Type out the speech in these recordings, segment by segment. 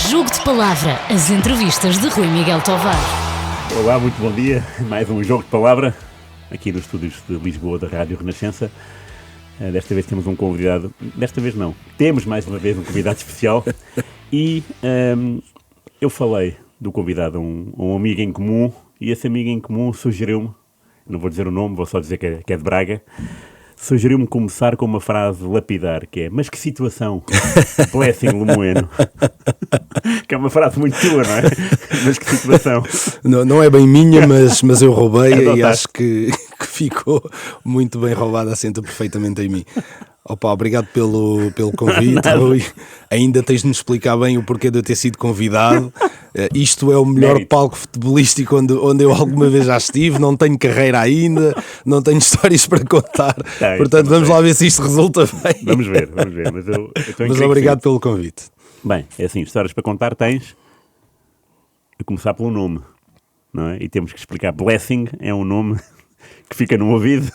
Jogo de Palavra, as entrevistas de Rui Miguel Tovar. Olá, muito bom dia. Mais um Jogo de Palavra, aqui nos estúdios de Lisboa da Rádio Renascença. Desta vez temos um convidado, desta vez não, temos mais uma vez um convidado especial e eu falei do convidado a um amigo em comum e esse amigo em comum sugeriu-me, não vou dizer o nome, vou só dizer que é de Braga, sugeriu-me começar com uma frase lapidar, que é: mas que situação, Blessing Lemoeno. Que é uma frase muito tua, não é? Mas que situação. Não é bem minha, mas eu roubei e acho que ficou muito bem roubada, assenta perfeitamente em mim. Opa, obrigado pelo convite, Rui. Ainda tens de nos explicar bem o porquê de eu ter sido convidado. Isto é o melhor palco futebolístico onde eu alguma vez já estive. Não tenho carreira ainda, não tenho histórias para contar. Portanto, vamos lá ver se isto resulta bem. Vamos ver. Mas obrigado pelo convite. Bem, é assim, histórias para contar tens, a começar pelo nome, não é? E temos que explicar. Blessing é um nome que fica no ouvido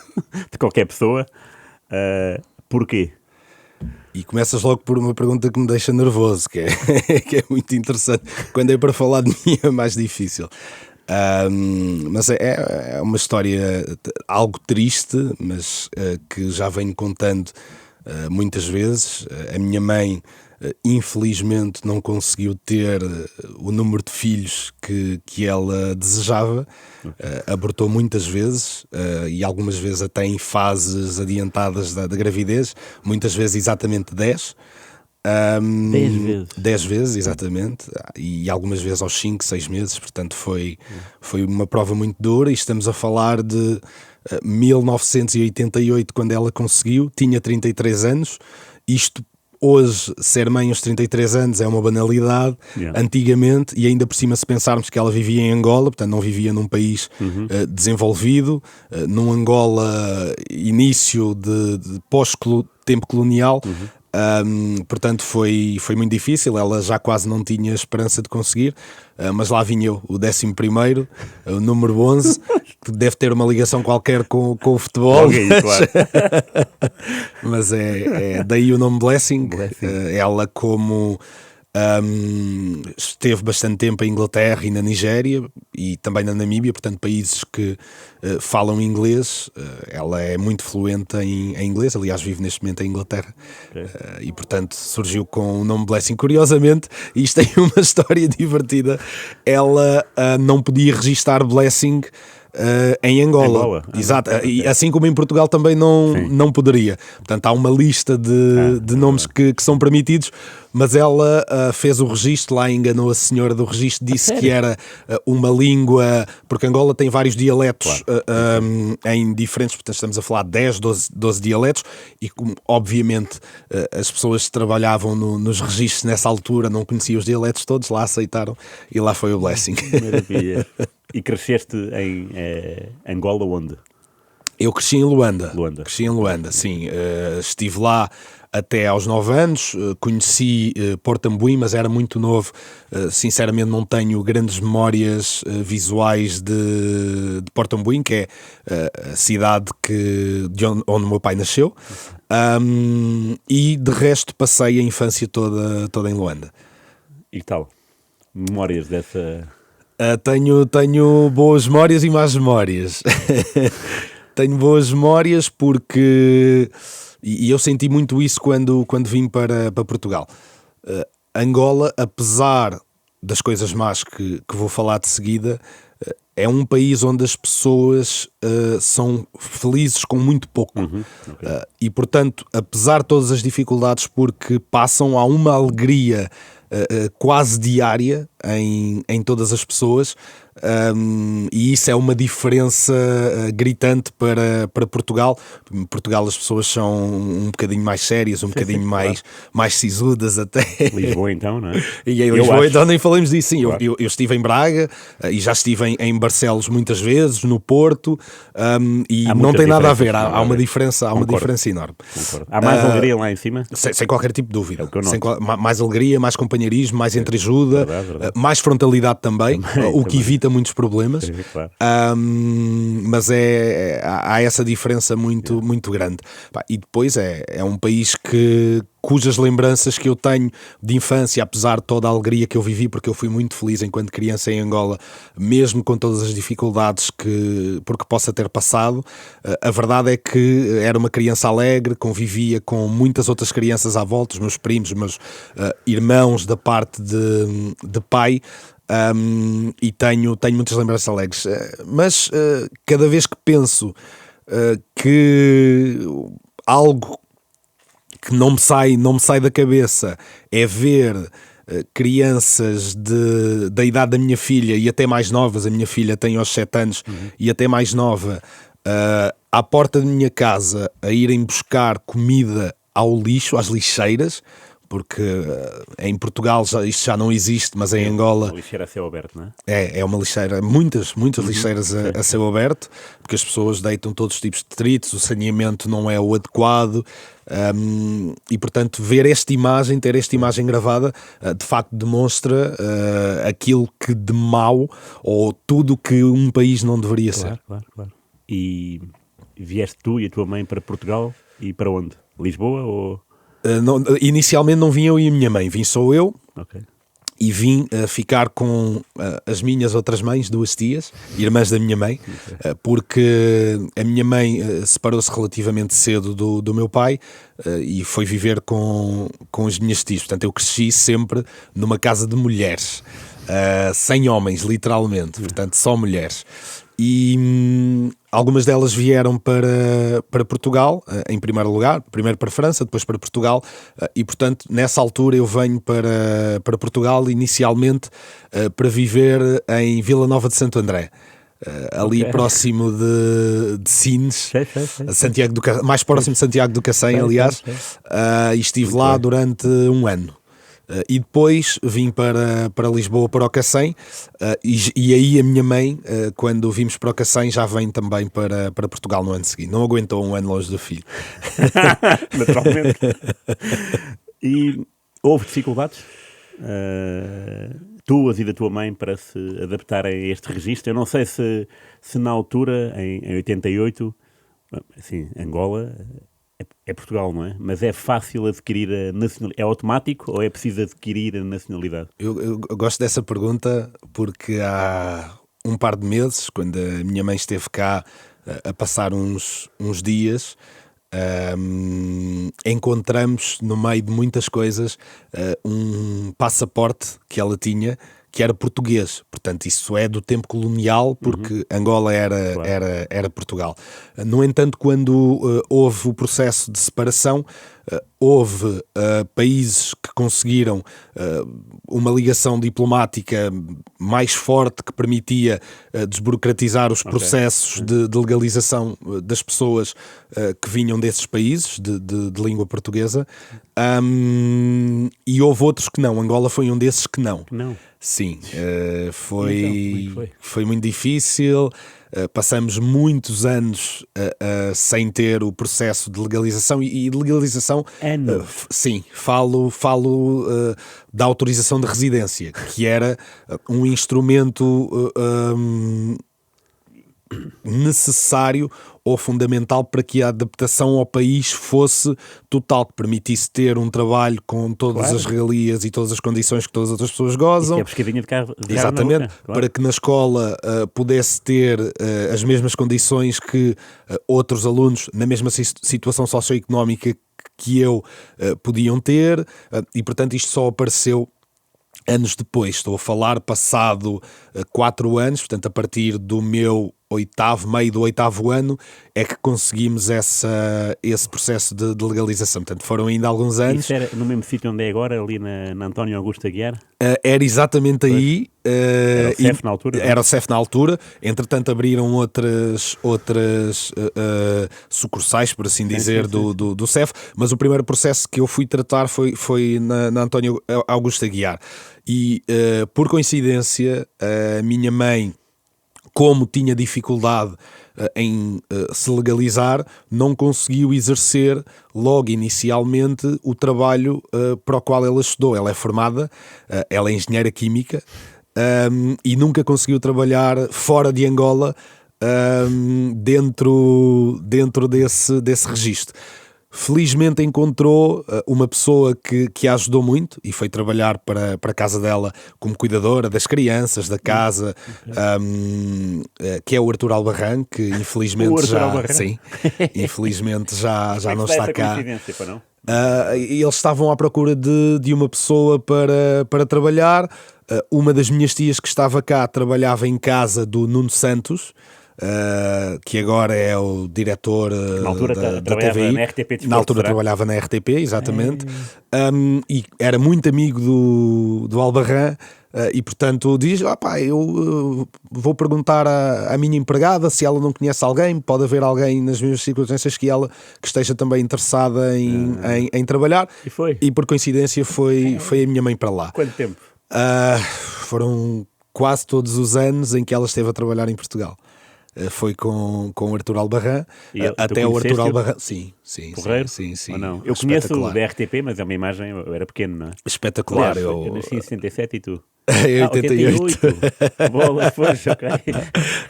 de qualquer pessoa. Porquê? E começas logo por uma pergunta que me deixa nervoso, que é muito interessante. Quando é para falar de mim é mais difícil. Mas é uma história algo triste, mas que já venho contando muitas vezes. A minha mãe, infelizmente, não conseguiu ter o número de filhos que ela desejava. Abortou muitas vezes e algumas vezes até em fases adiantadas da gravidez, muitas vezes exatamente 10. 10 vezes? 10 vezes, exatamente, e algumas vezes aos 5, 6 meses, portanto foi uma prova muito dura, e estamos a falar de 1988, quando ela conseguiu, tinha 33 anos, isto hoje, ser mãe aos 33 anos é uma banalidade. Antigamente, e ainda por cima se pensarmos que ela vivia em Angola, portanto não vivia num país desenvolvido, num Angola início de pós-tempo colonial, portanto foi muito difícil. Ela já quase não tinha esperança de conseguir, mas lá vinha eu, o 11º, o número 11, que deve ter uma ligação qualquer com o futebol. Claro. Mas é daí o nome Blessing. Ela, como esteve bastante tempo em Inglaterra e na Nigéria e também na Namíbia, portanto países que falam inglês, ela é muito fluente em inglês, aliás vive neste momento em Inglaterra. E portanto surgiu com o nome Blessing. Curiosamente, isto tem uma história divertida, ela não podia registar Blessing em Angola. Exato. E assim como em Portugal também não poderia. Portanto, há uma lista de nomes que são permitidos, mas ela fez o registro, lá enganou a senhora do registro, disse que era uma língua, porque Angola tem vários dialetos, em diferentes, portanto estamos a falar de 10, 12 dialetos, e como obviamente as pessoas que trabalhavam nos registros nessa altura não conheciam os dialetos todos, lá aceitaram e lá foi o Blessing. Maravilha. E cresceste em Angola onde? Eu cresci em Luanda. Cresci em Luanda, sim. Estive lá até aos 9 anos, conheci Porto Ambuim, mas era muito novo. Sinceramente não tenho grandes memórias visuais de Porto Ambuim, que é a cidade onde o meu pai nasceu. E de resto passei a infância toda em Luanda. E tal? Memórias dessa... Tenho boas memórias e más memórias. Tenho boas memórias porque... E eu senti muito isso quando vim para Portugal. Angola, apesar das coisas más que vou falar de seguida, é um país onde as pessoas são felizes com muito pouco. E, portanto, apesar de todas as dificuldades porque passam, há uma alegria quase diária em todas as pessoas, e isso é uma diferença gritante para Portugal. Em Portugal as pessoas são um bocadinho mais sérias, bocadinho mais sisudas até. Lisboa então, não é? E em Lisboa então nem falamos disso, sim. Claro. Eu estive em Braga e já estive em Barcelos muitas vezes, no Porto, e não tem nada a ver, há uma diferença enorme. Concordo. Há mais alegria lá em cima? Sem qualquer tipo de dúvida. É o que eu noto. Mais alegria, mais companheirismo, mais entreajuda, mais frontalidade também, o que evita evita muitos problemas. Sim, claro. Mas há essa diferença muito grande. Pá, e depois é um país cujas lembranças que eu tenho de infância, apesar de toda a alegria que eu vivi, porque eu fui muito feliz enquanto criança em Angola, mesmo com todas as dificuldades porque possa ter passado, a verdade é que era uma criança alegre, convivia com muitas outras crianças à volta, os meus primos, os meus irmãos da parte de pai. E tenho muitas lembranças alegres, mas cada vez que penso que algo que não me sai da cabeça é ver crianças da idade da minha filha e até mais novas, a minha filha tem aos 7 anos e até mais nova, à porta da minha casa a irem buscar comida ao lixo, às lixeiras, porque em Portugal isto já não existe, mas em Angola... Uma lixeira a céu aberto, não é? É uma lixeira, muitas lixeiras a céu aberto, porque as pessoas deitam todos os tipos de detritos, o saneamento não é o adequado, e portanto ter esta imagem gravada, de facto demonstra aquilo que de mau, ou tudo que um país não deveria ser. Claro. E vieste tu e a tua mãe para Portugal, e para onde? Lisboa ou... Inicialmente não vim eu e a minha mãe, vim só eu. Ok. E vim ficar com as minhas outras mães, 2 tias, irmãs da minha mãe, porque a minha mãe separou-se relativamente cedo do meu pai e foi viver com as minhas tias. Portanto, eu cresci sempre numa casa de mulheres, sem homens, literalmente, portanto, só mulheres. E algumas delas vieram para Portugal, em primeiro lugar, primeiro para a França, depois para Portugal, e portanto nessa altura eu venho para Portugal inicialmente para viver em Vila Nova de Santo André, ali próximo de Sines, Santiago mais próximo de Santiago do Cacém, aliás, e estive lá durante um ano. E depois vim para Lisboa, para o Cacém, e aí a minha mãe, quando vimos para o Cacém, já vem também para Portugal no ano seguinte. Não aguentou um ano longe do filho. Naturalmente. E houve dificuldades? Tuas e da tua mãe para se adaptarem a este registro? Eu não sei se na altura, em 88, assim, Angola... É Portugal, não é? Mas é fácil adquirir a nacionalidade? É automático ou é preciso adquirir a nacionalidade? Eu gosto dessa pergunta porque há um par de meses, quando a minha mãe esteve cá a passar uns dias, encontramos no meio de muitas coisas um passaporte que ela tinha que era português, portanto isso é do tempo colonial, porque Angola era Portugal. No entanto, quando houve o processo de separação, houve países que conseguiram uma ligação diplomática mais forte que permitia desburocratizar os processos de legalização das pessoas que vinham desses países de língua portuguesa, e houve outros que não. Angola foi um desses que não. Sim, foi muito difícil. Passamos muitos anos sem ter o processo de legalização e de legalização, sim, falo da autorização de residência, que era um instrumento necessário ou fundamental para que a adaptação ao país fosse total, que permitisse ter um trabalho com todas as regalias e todas as condições que todas as outras pessoas gozam. E que é pescadinha de carro. Exatamente, para que na escola pudesse ter as mesmas condições que outros alunos na mesma situação socioeconómica que eu podiam ter, e portanto isto só apareceu anos depois. Estou a falar passado 4 anos, portanto a partir do meu meio do 8º ano é que conseguimos esse processo de legalização. Portanto, foram ainda alguns anos. Isso era no mesmo sítio onde é agora, ali na António Augusto Aguiar? Era exatamente aí. Era o CEF na altura? Era o CEF na altura. Entretanto, abriram outras sucursais, por assim dizer, do CEF. Mas o primeiro processo que eu fui tratar foi na António Augusto Aguiar. E, por coincidência, a minha mãe, como tinha dificuldade em se legalizar, não conseguiu exercer logo inicialmente o trabalho para o qual ela estudou. Ela é formada, ela é engenheira química, e nunca conseguiu trabalhar fora de Angola, dentro desse registro. Felizmente encontrou uma pessoa que a ajudou muito e foi trabalhar para a casa dela como cuidadora das crianças, da casa, que é o Artur Albarrán, que infelizmente infelizmente já não está cá. Não? Eles estavam à procura de uma pessoa para trabalhar. Uma das minhas tias que estava cá trabalhava em casa do Nuno Santos, que agora é o diretor na altura da TVI. Na RTP Desporto, na altura trabalhava na RTP, exatamente. E era muito amigo do Albarrán. E portanto diz, eu vou perguntar à minha empregada se ela não conhece alguém, pode haver alguém nas mesmas circunstâncias que ela que esteja também interessada em trabalhar. E por coincidência foi a minha mãe para lá. Quanto tempo? Foram quase todos os anos em que ela esteve a trabalhar em Portugal. Foi com o Artur Albarrán, até o Artur Albarrán. Sim. Porreiro? Sim. Ou não? Eu conheço da RTP, mas é uma imagem, eu era pequeno, não é? Espetacular. Aliás, eu nasci em 77 e tu? 88. Bolas, pois, ok.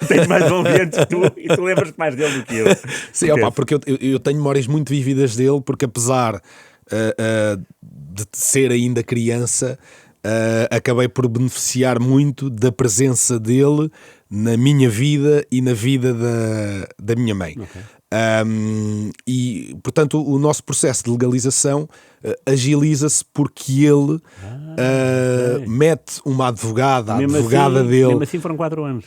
Tenho mais 11 anos que tu e tu lembras-te mais dele do que eu. Sim, porque eu tenho memórias muito vívidas dele, porque apesar de ser ainda criança, acabei por beneficiar muito da presença dele na minha vida e na vida da minha mãe. Okay. E, portanto, o nosso processo de legalização agiliza-se porque ele mete uma advogada, a advogada dele. Mesmo assim foram 4 anos.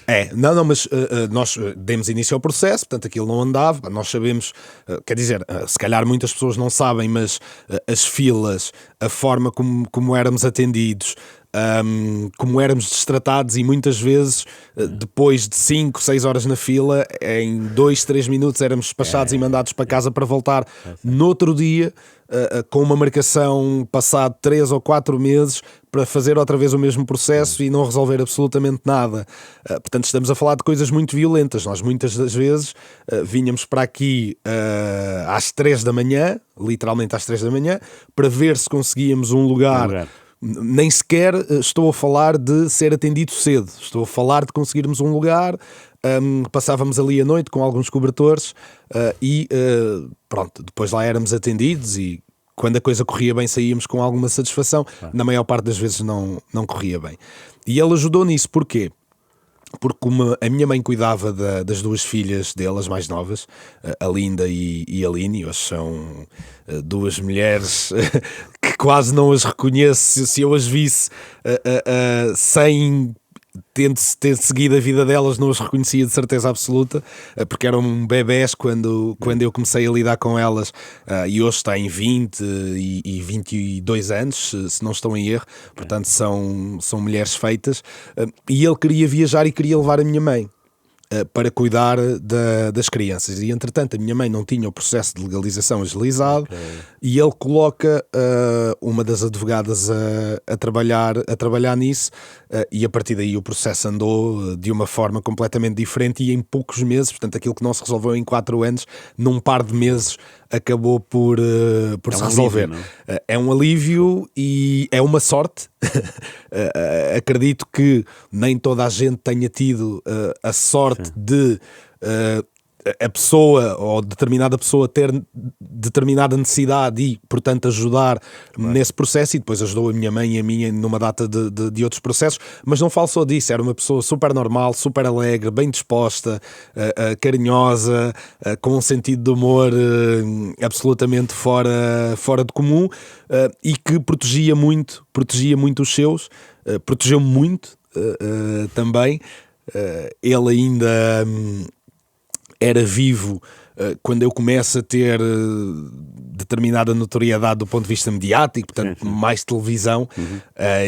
Mas nós demos início ao processo, portanto aquilo não andava. Nós sabemos, quer dizer, se calhar muitas pessoas não sabem, mas as filas, a forma como éramos atendidos, como éramos destratados, e muitas vezes depois de 5, 6 horas na fila, em 2, 3 minutos éramos despachados e mandados para casa para voltar no outro dia, com uma marcação passado 3 ou 4 meses para fazer outra vez o mesmo processo e não resolver absolutamente nada. Portanto, estamos a falar de coisas muito violentas. Nós muitas das vezes vinhamos para aqui às 3 da manhã, literalmente às 3 da manhã, para ver se conseguíamos um lugar. Nem sequer estou a falar de ser atendido cedo, estou a falar de conseguirmos um lugar. Passávamos ali a noite com alguns cobertores e pronto, depois lá éramos atendidos e quando a coisa corria bem saíamos com alguma satisfação. Na maior parte das vezes não corria bem. E ele ajudou nisso, porquê? Porque como a minha mãe cuidava das 2 filhas dele, as mais novas, a Linda e a Aline, hoje são 2 mulheres que quase não as reconheço se eu as visse sem ter seguido a vida delas, não as reconhecia de certeza absoluta, porque eram bebés quando eu comecei a lidar com elas, e hoje está em 20 e 22 anos, se não estou em erro, portanto são mulheres feitas, e ele queria viajar e queria levar a minha mãe para cuidar das crianças, e entretanto a minha mãe não tinha o processo de legalização agilizado, e ele coloca uma das advogadas a trabalhar nisso, e a partir daí o processo andou de uma forma completamente diferente, e em poucos meses, portanto aquilo que não se resolveu em 4 anos, num par de meses acabou por se resolver. Alívio, é um alívio e é uma sorte. Acredito que nem toda a gente tenha tido a sorte de a pessoa ou determinada pessoa ter determinada necessidade e, portanto, ajudar nesse processo, e depois ajudou a minha mãe e a minha numa data de outros processos, mas não falo só disso, era uma pessoa super normal, super alegre, bem disposta, carinhosa, com um sentido de humor absolutamente fora de comum, e que protegia muito os seus, protegeu-me muito também. Ele ainda era vivo quando eu começo a ter determinada notoriedade do ponto de vista mediático, portanto mais televisão,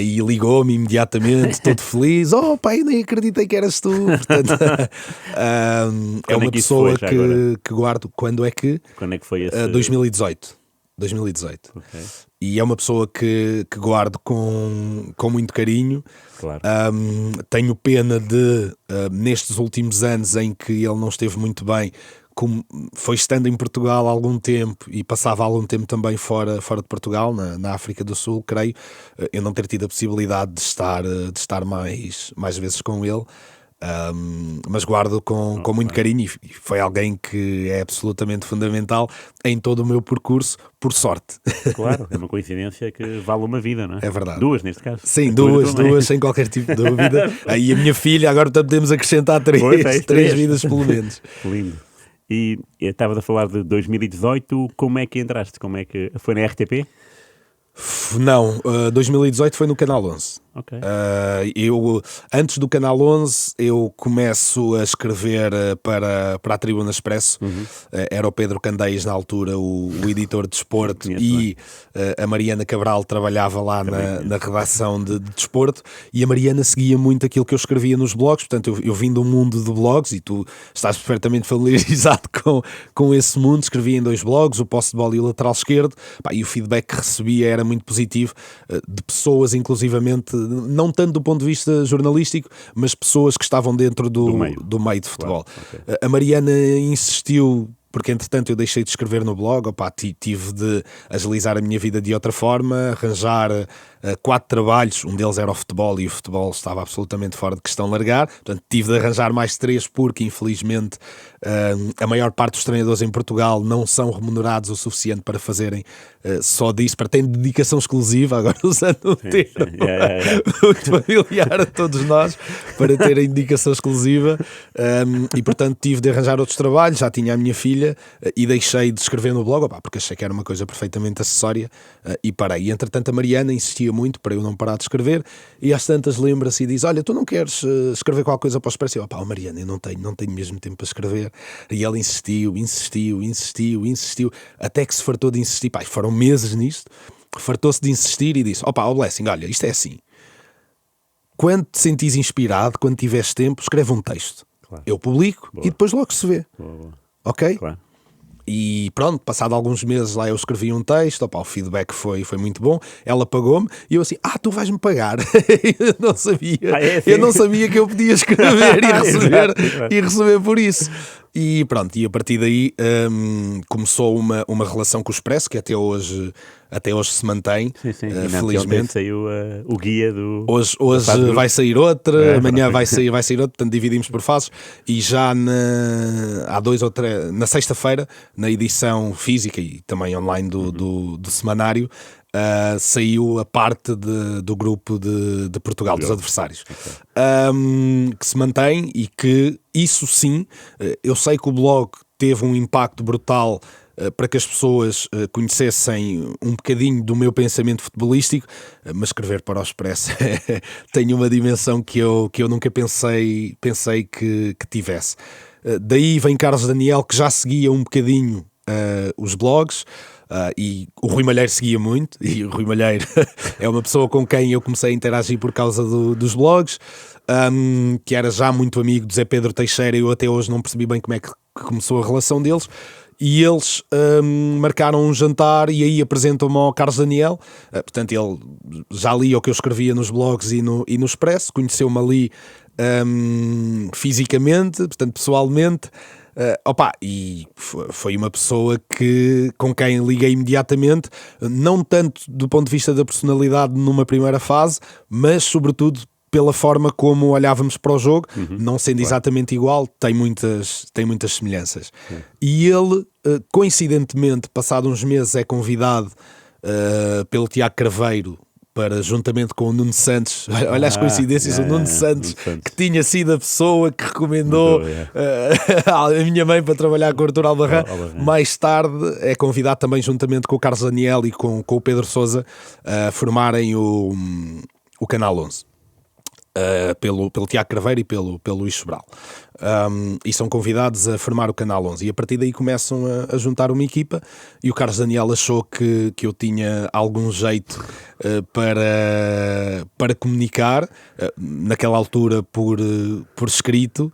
e ligou-me imediatamente, todo feliz. Oh pai, nem acreditei que eras tu. Portanto, é uma pessoa que guardo. Quando é que foi esse? 2018. Okay. E é uma pessoa que guardo com muito carinho. Claro. Tenho pena de, nestes últimos anos em que ele não esteve muito bem, como foi estando em Portugal há algum tempo e passava algum tempo também fora de Portugal, na África do Sul, creio, eu não ter tido a possibilidade de estar mais vezes com ele. Mas guardo com muito carinho, e foi alguém que é absolutamente fundamental em todo o meu percurso, por sorte. Claro, é uma coincidência que vale uma vida, não é? É verdade. 2 neste caso. Sim, duas, sem qualquer tipo de dúvida. Aí a minha filha, agora podemos acrescentar três vidas pelo menos. Lindo. E eu estava a falar de 2018, como é que entraste? Como é que foi na RTP? Não, 2018 foi no Canal 11. Ok. Eu, antes do Canal 11, eu começo a escrever para a Tribuna Expresso. Era o Pedro Candeias na altura, o editor de desporto, e a Mariana Cabral trabalhava lá na redação de desporto, e a Mariana seguia muito aquilo que eu escrevia nos blogs. Portanto, eu vim do mundo de blogs, e tu estás perfeitamente familiarizado com esse mundo. Escrevia em 2 blogs, o Posse de Bola e o Lateral Esquerdo, e o feedback que recebia era muito positivo, de pessoas, inclusivamente, não tanto do ponto de vista jornalístico, mas pessoas que estavam dentro do meio de futebol. Claro, okay. A Mariana insistiu, porque entretanto eu deixei de escrever no blog, tive de agilizar a minha vida de outra forma, arranjar 4 trabalhos, um deles era o futebol, e o futebol estava absolutamente fora de questão largar, portanto tive de arranjar mais 3, porque infelizmente a maior parte dos treinadores em Portugal não são remunerados o suficiente para fazerem só disso, para terem dedicação exclusiva, agora usando um termo muito familiar a todos nós, para terem dedicação exclusiva, e portanto tive de arranjar outros trabalhos. Já tinha a minha filha, e deixei de escrever no blog, porque achei que era uma coisa perfeitamente acessória, e parei. E entretanto a Mariana insistia muito para eu não parar de escrever, e às tantas lembra-se e diz: olha, tu não queres escrever qualquer coisa para o Expresso? Eu, Mariana, eu não tenho mesmo tempo para escrever. E ela insistiu, até que se fartou de insistir. Foram meses nisto, fartou-se de insistir e disse: Blessing, olha, isto é assim, quando te sentires inspirado, quando tiveres tempo, escreve um texto. Claro. Eu publico. Boa. E depois logo se vê. Boa. Ok? Claro. E pronto, passado alguns meses lá eu escrevi um texto, o feedback foi muito bom, ela pagou-me, e eu assim, tu vais-me pagar? Eu não sabia, eu não sabia que eu podia escrever e receber por isso. E pronto, e a partir daí começou uma relação com o Expresso, que até hoje se mantém. Sim. Felizmente saiu o guia do... Hoje vai sair outra, amanhã vai sair outra, portanto dividimos por fases, e já há 2 ou 3, na sexta-feira, na edição física e também online do semanário, saiu a parte do grupo de Portugal, dos adversários, que se mantém, e que isso sim, eu sei que o blog teve um impacto brutal para que as pessoas conhecessem um bocadinho do meu pensamento futebolístico, mas escrever para o Expresso tem uma dimensão que eu nunca pensei que tivesse. Daí vem Carlos Daniel, que já seguia um bocadinho os blogs, e o Rui Malheiro seguia muito, e o Rui Malheiro é uma pessoa com quem eu comecei a interagir por causa dos blogs, que era já muito amigo do Zé Pedro Teixeira. Eu até hoje não percebi bem como é que começou a relação deles, e eles marcaram um jantar, e aí apresentam-me ao Carlos Daniel. Portanto, ele já lia o que eu escrevia nos blogs e no Expresso, conheceu-me ali fisicamente, portanto pessoalmente, e foi uma pessoa com quem liguei imediatamente, não tanto do ponto de vista da personalidade numa primeira fase, mas sobretudo pela forma como olhávamos para o jogo, não sendo exatamente igual, tem muitas semelhanças. E ele, coincidentemente, passado uns meses, é convidado pelo Tiago Craveiro para, juntamente com o Nuno Santos, olha as coincidências, o Nuno Santos, que tinha sido a pessoa que recomendou a minha mãe para trabalhar com o Artur Albarrán, mais tarde é convidado também, juntamente com o Carlos Daniel e com o Pedro Sousa, a formarem o Canal 11. Pelo Tiago Craveiro e pelo Luís Sobral, e são convidados a formar o Canal 11, e a partir daí começam a juntar uma equipa, e o Carlos Daniel achou que eu tinha algum jeito para comunicar, naquela altura por escrito,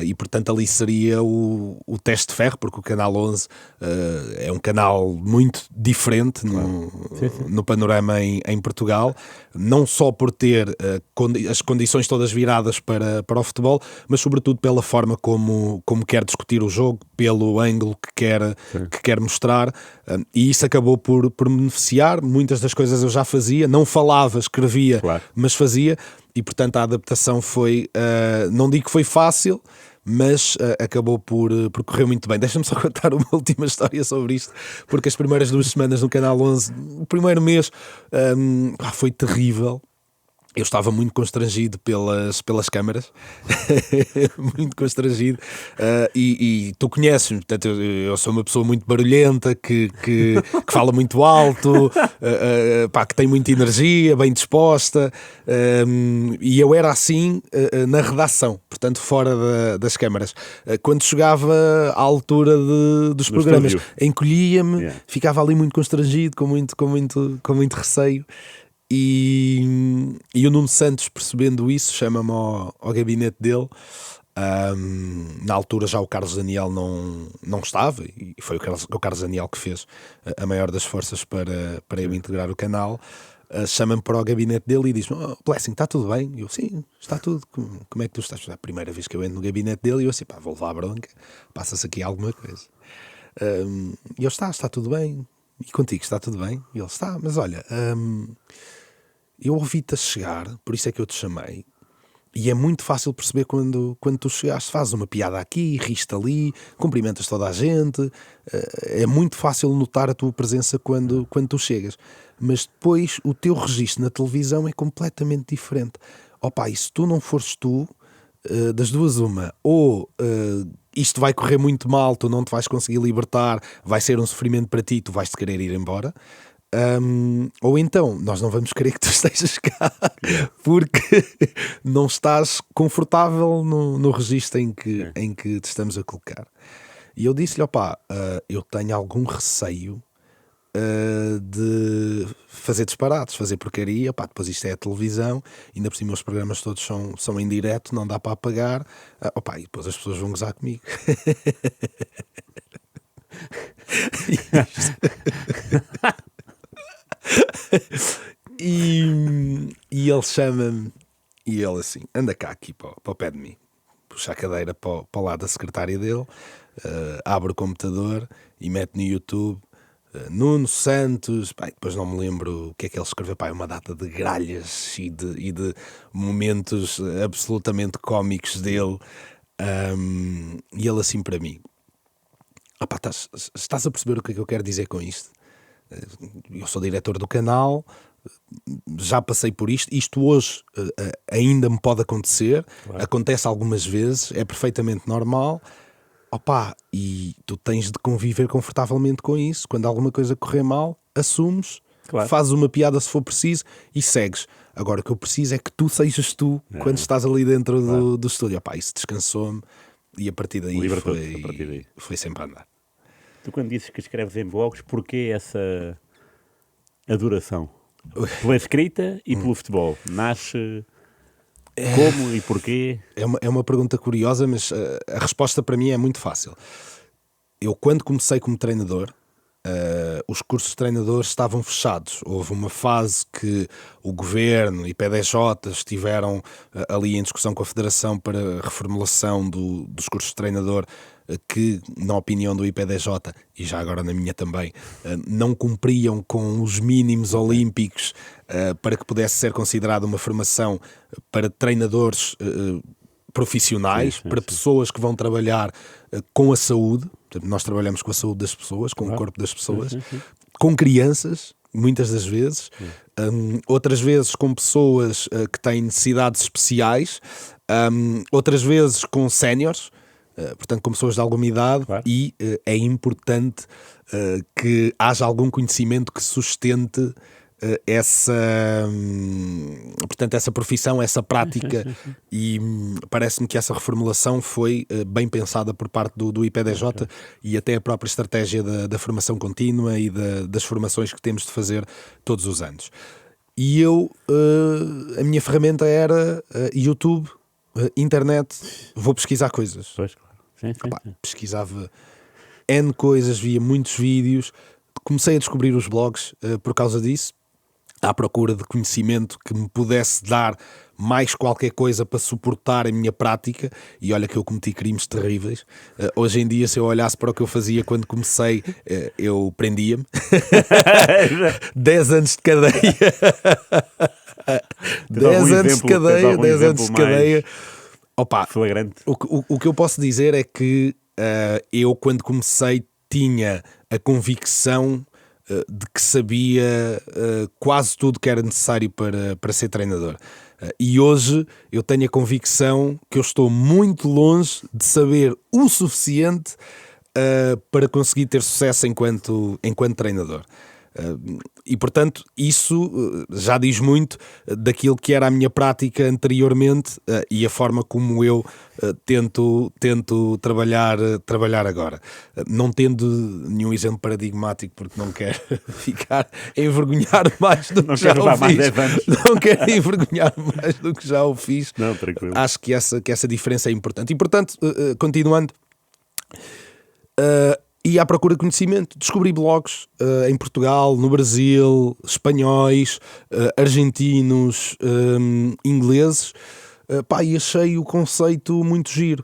E portanto ali seria o teste de ferro, porque o Canal 11 é um canal muito diferente no panorama em Portugal, não só por ter as condições todas viradas para o futebol, mas sobretudo pela forma como quer discutir o jogo, pelo ângulo que quer mostrar, e isso acabou por beneficiar. Muitas das coisas eu já fazia, não falava, escrevia, mas fazia, e portanto a adaptação foi, não digo que foi fácil, mas acabou por correr muito bem. Deixa-me só contar uma última história sobre isto, porque as primeiras 2 semanas no Canal 11, o primeiro mês, foi terrível. Eu estava muito constrangido pelas câmaras, muito constrangido, e tu conheces-me, portanto, eu sou uma pessoa muito barulhenta, que fala muito alto, que tem muita energia, bem disposta, e eu era assim na redação, portanto fora das câmaras. Quando chegava à altura dos programas, encolhia-me, ficava ali muito constrangido, com muito receio. E o Nuno Santos, percebendo isso, chama-me ao gabinete dele. Na altura já o Carlos Daniel não estava, e foi o Carlos Daniel que fez a maior das forças para eu integrar o canal. Chama-me para o gabinete dele e diz-me: Blessing, está tudo bem? E eu: sim, está tudo. Como é que tu estás? É a primeira vez que eu entro no gabinete dele, e eu assim: vou levar a bronca, passa-se aqui alguma coisa. E ele: está tudo bem. E contigo está tudo bem? E ele: está, mas olha, eu ouvi-te a chegar, por isso é que eu te chamei, e é muito fácil perceber quando tu chegaste. Fazes uma piada aqui, riste ali, cumprimentas toda a gente, é muito fácil notar a tua presença quando tu chegas, mas depois o teu registro na televisão é completamente diferente. E se tu não fores tu, das duas uma, ou isto vai correr muito mal, tu não te vais conseguir libertar, vai ser um sofrimento para ti, tu vais-te querer ir embora, ou então nós não vamos querer que tu estejas cá, porque não estás confortável no registro em que te estamos a colocar. E eu disse-lhe: eu tenho algum receio de fazer disparates, fazer porcaria. Depois isto é a televisão, ainda por cima os programas todos são em direto, não dá para apagar, e depois as pessoas vão gozar comigo. E ele chama-me, e ele assim: anda cá aqui para o pé de mim, puxa a cadeira para o lado da secretária dele, abre o computador e mete no YouTube Nuno Santos, depois não me lembro o que é que ele escreveu, uma data de gralhas e de momentos absolutamente cómicos dele, e ele assim para mim: estás a perceber o que é que eu quero dizer com isto? Eu sou diretor do canal, já passei por isto hoje ainda me pode acontecer, acontece algumas vezes, é perfeitamente normal. E tu tens de conviver confortavelmente com isso. Quando alguma coisa correr mal, assumes, fazes uma piada se for preciso e segues. Agora, o que eu preciso é que tu sejas tu quando estás ali dentro do estúdio. Isso descansou-me, e a partir daí foi sempre a andar. Tu, quando dizes que escreves em blogs, porquê essa adoração? Pela escrita e pelo futebol? Nasce... Como e porquê? É uma pergunta curiosa, mas a resposta para mim é muito fácil. Eu, quando comecei como treinador, os cursos de treinadores estavam fechados. Houve uma fase que o governo e PDJ estiveram ali em discussão com a Federação para a reformulação dos cursos de treinador, que, na opinião do IPDJ, e já agora na minha também, não cumpriam com os mínimos olímpicos para que pudesse ser considerada uma formação para treinadores profissionais, para pessoas que vão trabalhar com a saúde. Portanto, nós trabalhamos com a saúde das pessoas, com o corpo das pessoas, com crianças, muitas das vezes, outras vezes com pessoas que têm necessidades especiais, outras vezes com séniores, portanto com pessoas de alguma idade, e é importante que haja algum conhecimento que sustente essa profissão, essa prática, e parece-me que essa reformulação foi bem pensada por parte do IPDJ, e até a própria estratégia da formação contínua e das formações que temos de fazer todos os anos. E a minha ferramenta era YouTube, internet, vou pesquisar coisas. Pois, claro. Sim, Epá, sim. pesquisava N coisas, via muitos vídeos, comecei a descobrir os blogs por causa disso, à procura de conhecimento que me pudesse dar mais qualquer coisa para suportar a minha prática. E olha que eu cometi crimes terríveis. Hoje em dia, se eu olhasse para o que eu fazia quando comecei, eu prendia-me. 10 anos de cadeia. 10 anos de cadeia, 10 anos de cadeia. Opa, Flagrante. o que eu posso dizer é que eu, quando comecei, tinha a convicção de que sabia quase tudo que era necessário para ser treinador. E hoje eu tenho a convicção que eu estou muito longe de saber o suficiente para conseguir ter sucesso enquanto treinador. E portanto isso já diz muito daquilo que era a minha prática anteriormente e a forma como eu tento trabalhar agora, não tendo nenhum exemplo paradigmático, porque não quero ficar a envergonhar mais do que já o fiz. Não quero envergonhar mais do que já o fiz. Não, tranquilo. Acho que essa diferença é importante. E portanto, continuando, e à procura de conhecimento, descobri blogs em Portugal, no Brasil, espanhóis, argentinos, ingleses, e achei o conceito muito giro.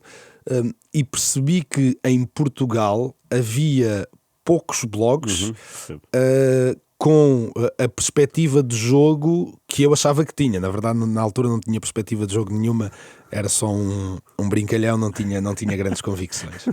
E percebi que em Portugal havia poucos blogs com a perspectiva de jogo que eu achava que tinha. Na verdade, na altura não tinha perspectiva de jogo nenhuma, era só um brincalhão, não tinha grandes convicções.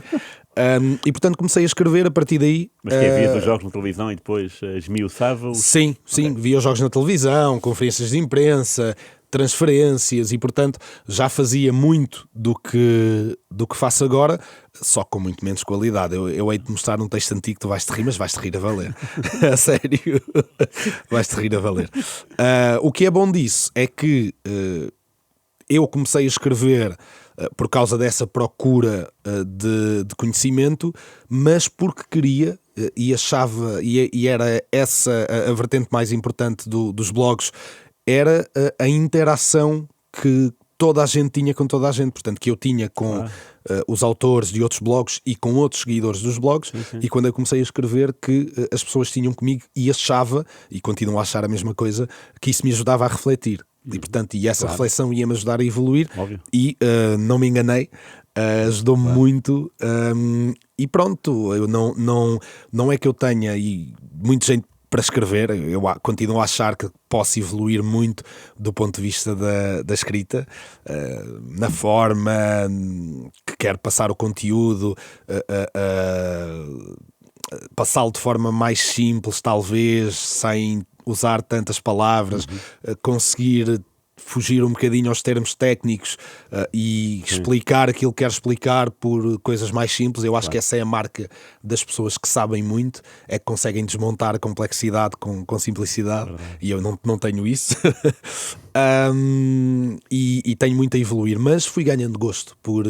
E portanto comecei a escrever a partir daí. Mas que havia os jogos na televisão e depois esmiuçava-os? Sim, okay. Via os jogos na televisão, conferências de imprensa, transferências, e portanto já fazia muito do que faço agora, só com muito menos qualidade. Eu hei de mostrar um texto antigo, tu vais-te rir, mas vais-te rir a valer. A sério, vais-te rir a valer. O que é bom disso é que eu comecei a escrever por causa dessa procura de conhecimento, mas porque queria e achava, e era essa a vertente mais importante dos blogs, era a interação que toda a gente tinha com toda a gente, portanto que eu tinha com os autores de outros blogs e com outros seguidores dos blogs. Sim. E quando eu comecei a escrever, que as pessoas tinham comigo, e achava, e continuo a achar a mesma coisa, que isso me ajudava a refletir. E portanto, essa reflexão ia-me ajudar a evoluir. Óbvio. E não me enganei, ajudou-me muito, e pronto, eu não é que eu tenha e muita gente para escrever, eu continuo a achar que posso evoluir muito do ponto de vista da escrita, na forma que quero passar o conteúdo, passá-lo de forma mais simples, talvez, sem usar tantas palavras, conseguir fugir um bocadinho aos termos técnicos e explicar aquilo que quero explicar por coisas mais simples. Eu acho que essa é a marca das pessoas que sabem muito, é que conseguem desmontar a complexidade com simplicidade. E eu não tenho isso. E tenho muito a evoluir, mas fui ganhando gosto por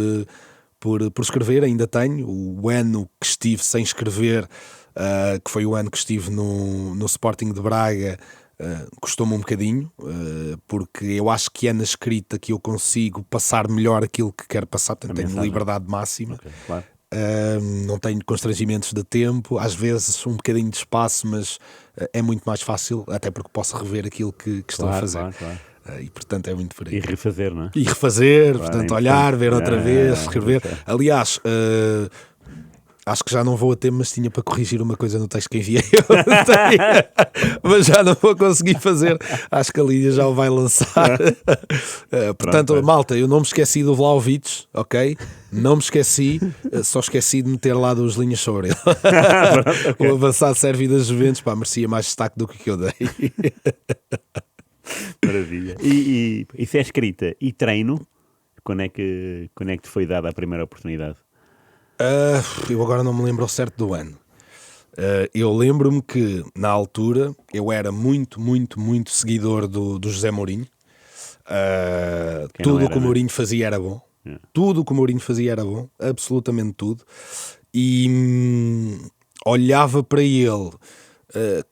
escrever. Ainda tenho o ano que estive sem escrever, que foi o ano que estive no Sporting de Braga. Custou-me um bocadinho, porque eu acho que é na escrita que eu consigo passar melhor aquilo que quero passar, portanto tenho liberdade máxima. Okay, claro. Não tenho constrangimentos de tempo, às vezes um bocadinho de espaço, mas é muito mais fácil, até porque posso rever aquilo que estou a fazer. Claro. E portanto é muito por aí. E refazer, não é? E refazer, portanto olhar, ver outra vez, escrever. Aliás, acho que já não vou a tempo, mas tinha para corrigir uma coisa no texto que enviei. Mas já não vou conseguir fazer. Acho que a Lídia já o vai lançar. Portanto, pronto, malta, eu não me esqueci do Vlahovic, ok? Não me esqueci, só esqueci de meter lá 2 linhas sobre ele. Pronto, okay. O avançado Sérvio das Juventus, merecia mais destaque do que eu dei. Maravilha. E se é escrita e treino, quando é que te foi dada a primeira oportunidade? Eu agora não me lembro ao certo do ano. Eu lembro-me que na altura eu era muito, muito, muito seguidor do José Mourinho. Tudo o que o Mourinho fazia era bom. Tudo o que o Mourinho fazia era bom, absolutamente tudo. E olhava para ele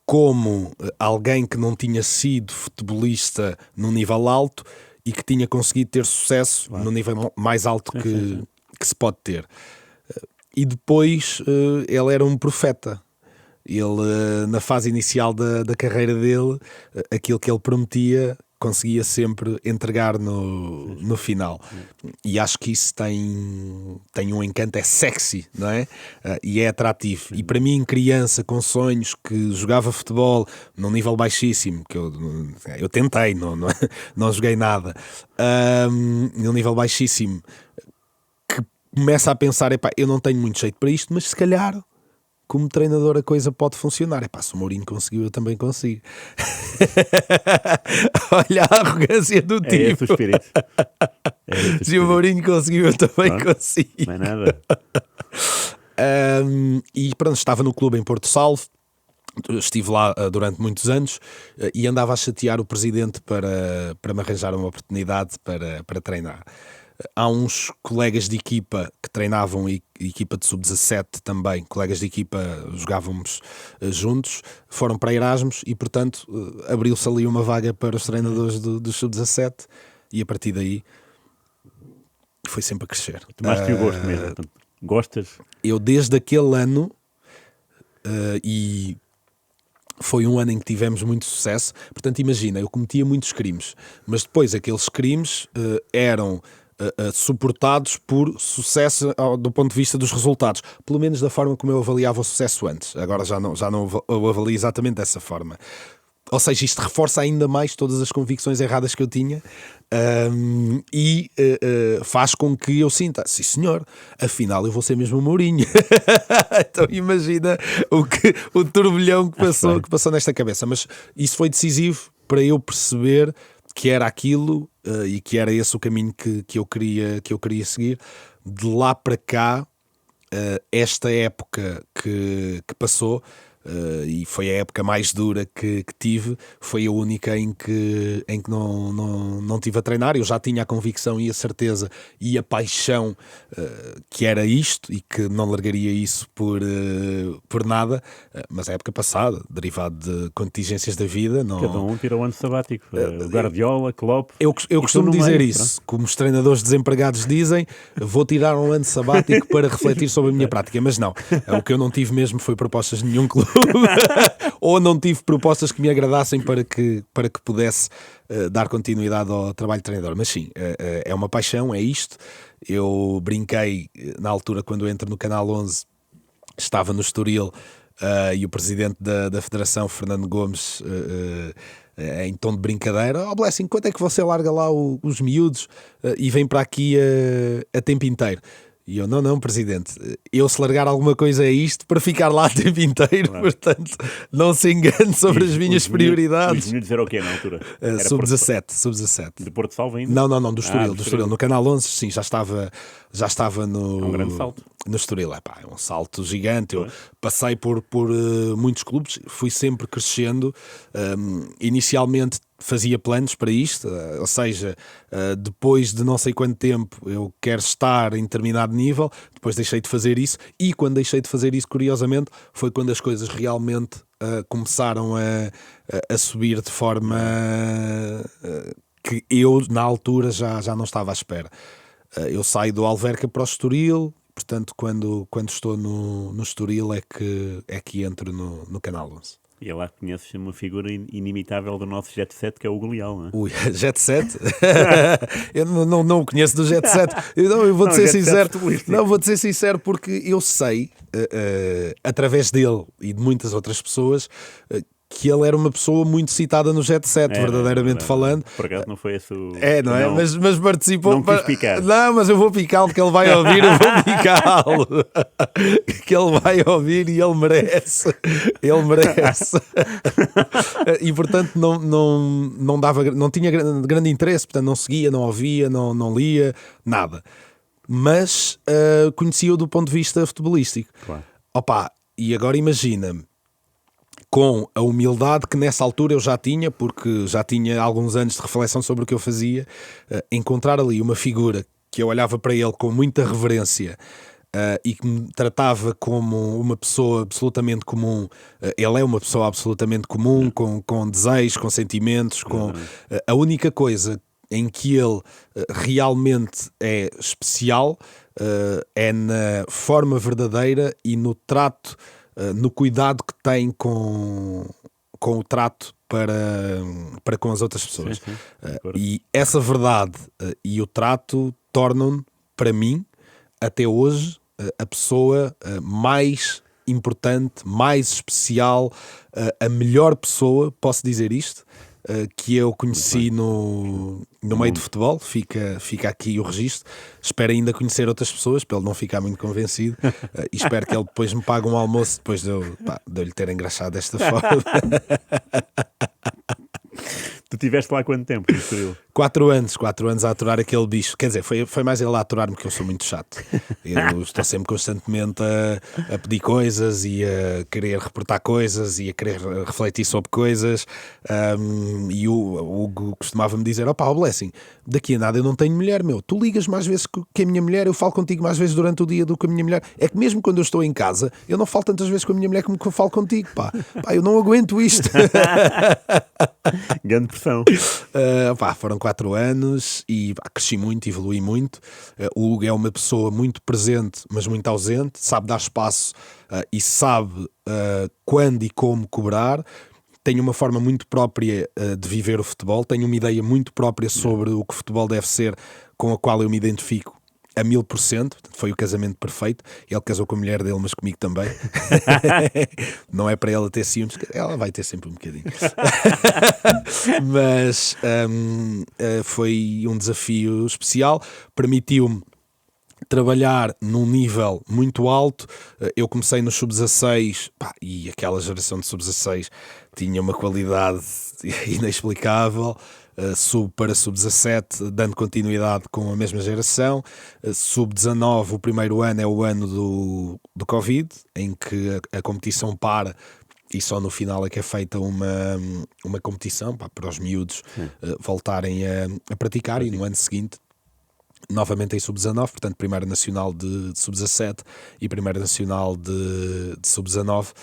como alguém que não tinha sido futebolista num nível alto e que tinha conseguido ter sucesso no nível mais alto que se pode ter. E depois ele era um profeta. Ele, na fase inicial da carreira dele, aquilo que ele prometia conseguia sempre entregar no final. E acho que isso tem um encanto, é sexy, não é? E é atrativo. E para mim, criança com sonhos, que jogava futebol num nível baixíssimo, que eu tentei, não joguei nada, num nível baixíssimo, que começa a pensar, epá, eu não tenho muito jeito para isto, mas se calhar como treinador a coisa pode funcionar. Epá, se o Mourinho conseguiu, eu também consigo. Olha a arrogância do tipo. Esse o espírito. Se o Mourinho conseguiu, eu também consigo. Não é nada. E pronto, estava no clube em Porto Salvo. Estive lá durante muitos anos e andava a chatear o presidente para me arranjar uma oportunidade para treinar. Há uns colegas de equipa que treinavam, equipa de sub-17 também, colegas de equipa, jogávamos juntos, foram para Erasmus e, portanto, abriu-se ali uma vaga para os treinadores do sub-17 e a partir daí foi sempre a crescer. Tomaste o gosto mesmo, portanto, gostas? Eu desde aquele ano, e foi um ano em que tivemos muito sucesso, portanto imagina, eu cometia muitos crimes, mas depois aqueles crimes eram suportados por sucesso do ponto de vista dos resultados, pelo menos da forma como eu avaliava o sucesso antes. Agora já não o avalio exatamente dessa forma. Ou seja, isto reforça ainda mais todas as convicções erradas que eu tinha, e faz com que eu sinta, sim senhor, afinal eu vou ser mesmo o Mourinho. Então imagina o turbilhão que passou nesta cabeça. Mas isso foi decisivo para eu perceber que era aquilo e que era esse o caminho que eu queria seguir. De lá para cá, esta época que passou, e foi a época mais dura que tive, foi a única em que não tive a treinar. Eu já tinha a convicção e a certeza e a paixão que era isto e que não largaria isso por nada, mas a época passada, derivado de contingências da vida, não... Cada um tirou um ano sabático. O Guardiola, Klopp... Eu costumo dizer isso, como os treinadores desempregados dizem, vou tirar um ano sabático para refletir sobre a minha prática, mas não, o que eu não tive mesmo foi propostas de nenhum clube. Ou não tive propostas que me agradassem para que pudesse dar continuidade ao trabalho de treinador. Mas sim, é uma paixão, é isto. Eu brinquei na altura, quando entro no Canal 11, estava no Estoril, e o presidente da Federação, Fernando Gomes, em tom de brincadeira: Blessing, quanto é que você larga lá os miúdos e vem para aqui a tempo inteiro? E eu, não, presidente, eu se largar alguma coisa é isto para ficar lá o tempo inteiro, claro. Portanto, não se engane sobre as minhas prioridades. Os miúdos eram o quê na altura? Sub-17. De Porto Salvo ainda? Não, do Estoril. No Canal 11, sim, já estava no... É um grande salto. No Estoril, é um salto gigante. Eu passei por muitos clubes, fui sempre crescendo. Inicialmente fazia planos para isto, ou seja, depois de não sei quanto tempo eu quero estar em determinado nível. Depois deixei de fazer isso, e quando deixei de fazer isso, curiosamente, foi quando as coisas realmente começaram a subir de forma que eu na altura já não estava à espera. Eu saio do Alverca para o Estoril, portanto quando estou no Estoril é que entro no Canal 11. E lá conheces uma figura inimitável do nosso Jet Set, que é o Hugo Leal, não é? Ui, Jet Set? Eu não o conheço do Jet Set. Eu vou-te ser sincero. Vou-te ser sincero, porque eu sei, através dele e de muitas outras pessoas, que ele era uma pessoa muito citada no Jet Set, verdadeiramente falando. Por acaso não foi esse o... não é? Mas participou... Não quis picar. Não, mas eu vou picá-lo, que ele vai ouvir, eu vou picá-lo. Que ele vai ouvir e ele merece. Ele merece. E, portanto, não tinha grande interesse, portanto, não seguia, não ouvia, não lia, nada. Mas conhecia-o do ponto de vista futebolístico. Claro. Opa, e agora imagina, com a humildade que nessa altura eu já tinha, porque já tinha alguns anos de reflexão sobre o que eu fazia, encontrar ali uma figura que eu olhava para ele com muita reverência e que me tratava como uma pessoa absolutamente comum. Ele é uma pessoa absolutamente comum, com desejos, com sentimentos, com a única coisa em que ele realmente é especial é na forma verdadeira e no trato, no cuidado que tem com o trato para com as outras pessoas. Sim, E essa verdade e o trato tornam-me, para mim, até hoje, a pessoa mais importante, mais especial, a melhor pessoa, posso dizer isto, que eu conheci no meio do futebol. Fica aqui o registro. Espero ainda conhecer outras pessoas para ele não ficar muito convencido, e espero que ele depois me pague um almoço depois de eu lhe ter engraxado desta forma. Tu estiveste lá quanto tempo, no Estoril? 4 anos a aturar aquele bicho. Quer dizer, foi mais ele a aturar-me, que eu sou muito chato. Eu estou sempre constantemente a pedir coisas e a querer reportar coisas e a querer refletir sobre coisas. E o Hugo costumava-me dizer: opá, Blessing, daqui a nada eu não tenho mulher, meu. Tu ligas mais vezes que a minha mulher, eu falo contigo mais vezes durante o dia do que a minha mulher. É que mesmo quando eu estou em casa, eu não falo tantas vezes com a minha mulher como que eu falo contigo, pá. Eu não aguento isto. Grande pressão. Foram 4 anos e cresci muito, evolui muito. O Hugo é uma pessoa muito presente, mas muito ausente, sabe dar espaço e sabe quando e como cobrar. Tem uma forma muito própria de viver o futebol, tem uma ideia muito própria sobre o que o futebol deve ser, com a qual eu me identifico a 1000%. Foi o casamento perfeito. Ele casou com a mulher dele, mas comigo também. Não é para ela ter ciúmes, ela vai ter sempre um bocadinho. Mas foi um desafio especial. Permitiu-me trabalhar num nível muito alto. Eu comecei no sub-16 e aquela geração de sub-16 tinha uma qualidade inexplicável. Sub para sub-17, dando continuidade com a mesma geração. Sub-19, o primeiro ano é o ano do Covid, em que a competição para e só no final é que é feita uma competição para os miúdos voltarem a praticar. E no ano seguinte novamente em sub-19, portanto Primeira Nacional de sub-17 e Primeira Nacional de sub-19.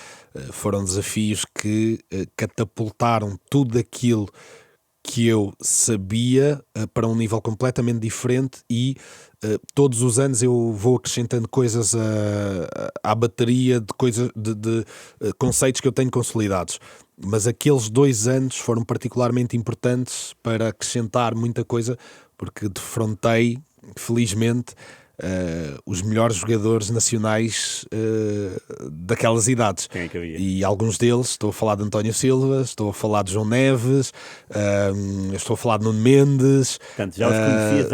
Foram desafios que catapultaram tudo aquilo que eu sabia para um nível completamente diferente, e todos os anos eu vou acrescentando coisas à bateria de coisas, de conceitos que eu tenho consolidados. Mas aqueles 2 anos foram particularmente importantes para acrescentar muita coisa, porque defrontei, felizmente, os melhores jogadores nacionais daquelas idades. Quem é que havia? E alguns deles, estou a falar de António Silva, estou a falar de João Neves, estou a falar de Nuno Mendes. Portanto, já os conhecias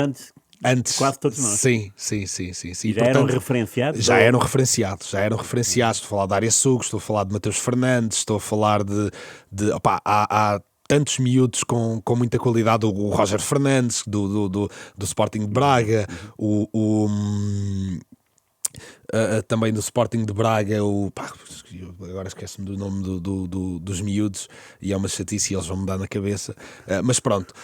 antes quase todos nós. Sim. E já portanto, eram referenciados? Já eram referenciados. Estou a falar de Arias Sugo, estou a falar de Mateus Fernandes, estou a falar há tantos miúdos com muita qualidade. O Roger Fernandes do Sporting de Braga, também do Sporting de Braga, agora esqueço-me do nome dos miúdos e é uma chatice e eles vão me dar na cabeça, mas pronto,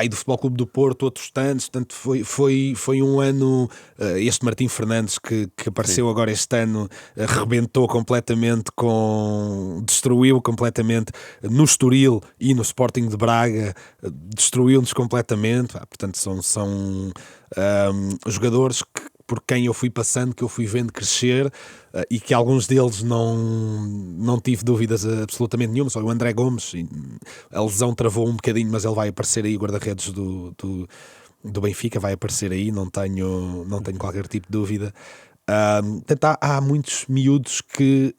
e do Futebol Clube do Porto, outros tantos. Portanto, foi um ano. Este Martim Fernandes que apareceu agora este ano, rebentou completamente, destruiu completamente no Estoril e no Sporting de Braga, destruiu-nos completamente. Portanto, são jogadores por quem eu fui passando, que eu fui vendo crescer, e que alguns deles não tive dúvidas absolutamente nenhuma. Só o André Gomes, a lesão travou um bocadinho, mas ele vai aparecer aí, o guarda-redes do Benfica vai aparecer aí, não tenho qualquer tipo de dúvida. Portanto, há muitos miúdos que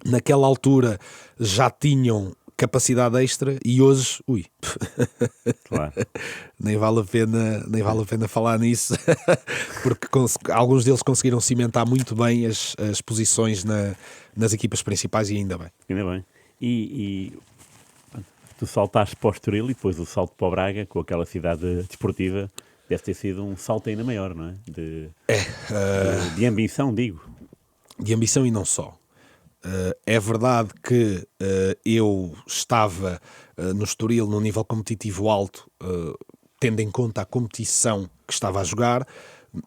naquela altura já tinham capacidade extra e hoje, Claro. nem vale a pena falar nisso, porque alguns deles conseguiram cimentar muito bem as posições nas equipas principais, e ainda bem. Ainda bem. E tu saltaste para o Estoril e depois o salto para o Braga, com aquela cidade desportiva, deve ter sido um salto ainda maior, não é? De ambição, digo. De ambição e não só. É verdade que eu estava no Estoril num nível competitivo alto, tendo em conta a competição que estava a jogar,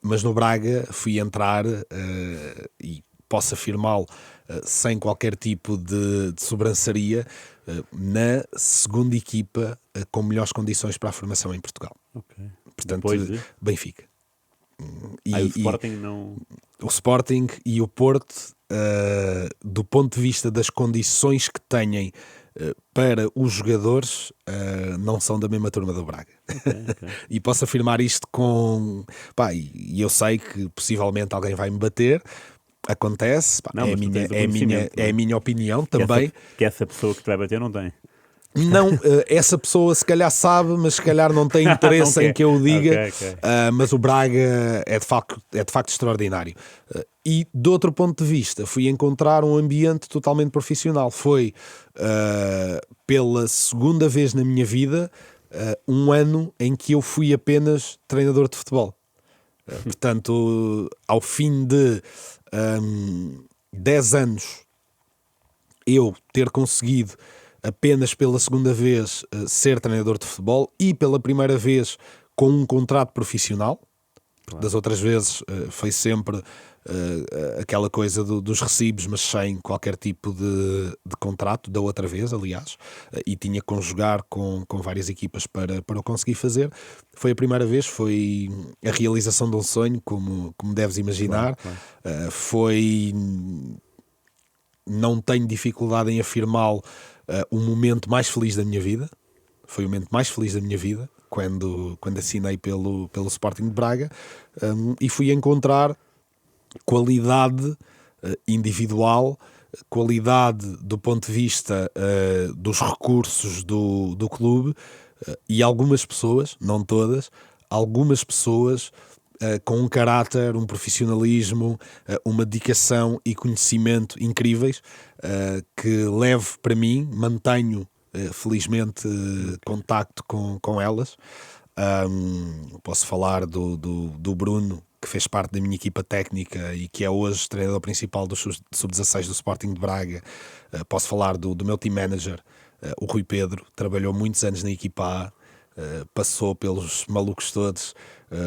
mas no Braga fui entrar, e posso afirmá-lo sem qualquer tipo de sobrançaria, na segunda equipa com melhores condições para a formação em Portugal. Ok. Portanto, Depois de... Benfica. o Sporting não... O Sporting e o Porto, do ponto de vista das condições que têm para os jogadores, não são da mesma turma do Braga. Okay. E posso afirmar isto com... e eu sei que possivelmente alguém vai me bater. Acontece, não, é a minha opinião também. Que essa pessoa que te vai bater não tem. Não, essa pessoa se calhar sabe, mas se calhar não tem interesse em que eu o diga. Okay. Mas o Braga é de facto extraordinário. E de outro ponto de vista, fui encontrar um ambiente totalmente profissional. Foi pela segunda vez na minha vida um ano em que eu fui apenas treinador de futebol. Portanto, ao fim de 10 anos, eu ter conseguido apenas pela segunda vez ser treinador de futebol e pela primeira vez com um contrato profissional. Claro. Das outras vezes foi sempre aquela coisa dos recibos, mas sem qualquer tipo de contrato, da outra vez, aliás, e tinha que conjugar com várias equipas para o conseguir fazer. Foi a primeira vez, foi a realização de um sonho, como deves imaginar. Claro. Foi... Não tenho dificuldade em afirmá-lo, o momento mais feliz da minha vida. Foi o momento mais feliz da minha vida quando assinei pelo Sporting de Braga, e fui encontrar qualidade individual, qualidade do ponto de vista dos recursos do clube, e algumas pessoas, não todas, algumas pessoas com um caráter, um profissionalismo, uma dedicação e conhecimento incríveis, que levo para mim, mantenho felizmente contacto com elas. Posso falar do Bruno, que fez parte da minha equipa técnica e que é hoje treinador principal do Sub-16 do Sporting de Braga. Posso falar do meu team manager, o Rui Pedro, trabalhou muitos anos na equipa A, passou pelos malucos todos,